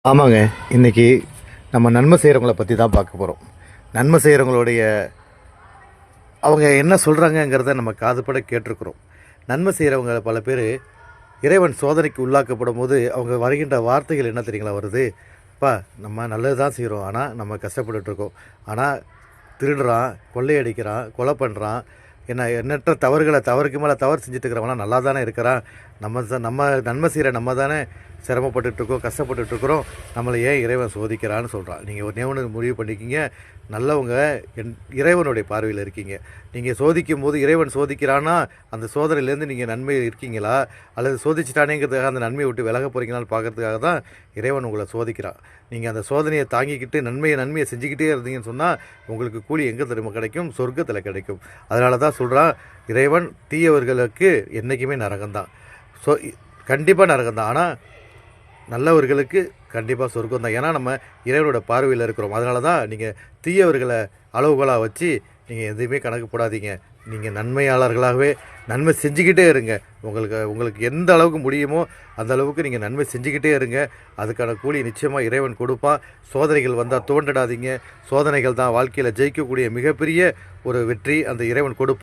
ஆமாங்க. இன்றைக்கி நம்ம நன்மை செய்கிறவங்கள பற்றி தான் பார்க்க போகிறோம். நன்மை செய்கிறவங்களுடைய அவங்க என்ன சொல்கிறாங்கங்கிறத நம்ம காதுபட கேட்டிருக்கிறோம். நன்மை செய்கிறவங்க பல பேர் இறைவன் சோதனைக்கு உள்ளாக்கப்படும் போது அவங்க வருகின்ற வார்த்தைகள் என்ன தெரியுங்களா வருது? அப்பா நம்ம நல்லது தான் செய்கிறோம், ஆனால் நம்ம கஷ்டப்பட்டுட்ருக்கோம். ஆனால் திருடுறான், கொள்ளையடிக்கிறான், கொலை பண்ணுறான், எண்ணற்ற தவறுக்கு மேலே தவறு செஞ்சுட்டு இருக்கிறவங்களாம் நல்லா தானே இருக்கிறான். நம்ம நன்மை செய்கிற நம்ம தானே சிரமப்பட்டுட்ருக்கோம், கஷ்டப்பட்டுட்ருக்குறோம். நம்மளை ஏன் இறைவன் சோதிக்கிறான்னு சொல்கிறான். நீங்கள் ஒரு ஒன்று முடிவு பண்ணிக்கிங்க, நல்லவங்க இறைவனுடைய பார்வையில் இருக்கீங்க. நீங்கள் சோதிக்கும் போது இறைவன் சோதிக்கிறான்னா அந்த சோதனையிலேருந்து நீங்கள் நன்மை இருக்கீங்களா, அல்லது சோதிச்சிட்டானேங்கிறதுக்காக அந்த நன்மையை விட்டு விலக போகிறீங்களான்னு பார்க்கறதுக்காக தான் இறைவன் உங்களை சோதிக்கிறான். நீங்கள் அந்த சோதனையை தாங்கிக்கிட்டு நன்மையை செஞ்சுக்கிட்டே இருந்தீங்கன்னு சொன்னால் உங்களுக்கு கூலி எங்கே திரும்ப கிடைக்கும்? சொர்க்கத்தில் கிடைக்கும். அதனால தான் சொல்கிறான், இறைவன் தீயவர்களுக்கு என்றைக்குமே நரகம்தான். கண்டிப்பாக நரகம்தான். ஆனால் நல்லவர்களுக்கு கண்டிப்பாக சொர்க்கம் தான். ஏன்னா நம்ம இறைவனோட பார்வையில் இருக்கிறோம். அதனால தான் நீங்கள் தீயவர்களை அளவுகோலாக வச்சு நீங்கள் எதுவுமே கணக்கு போடாதீங்க. நீங்கள் நன்மையாளர்களாகவே நன்மை செஞ்சுக்கிட்டே இருங்க. உங்களுக்கு எந்த அளவுக்கு முடியுமோ அந்த அளவுக்கு நீங்கள் நன்மை செஞ்சுக்கிட்டே இருங்க. அதுக்கான கூலி நிச்சயமாக இறைவன் கொடுப்பான். சோதனைகள் வந்தால் தோண்டிடாதீங்க. சோதனைகள் தான் வாழ்க்கையில் ஜெயிக்கக்கூடிய மிகப்பெரிய ஒரு வெற்றி அந்த இறைவன் கொடுப்பான்.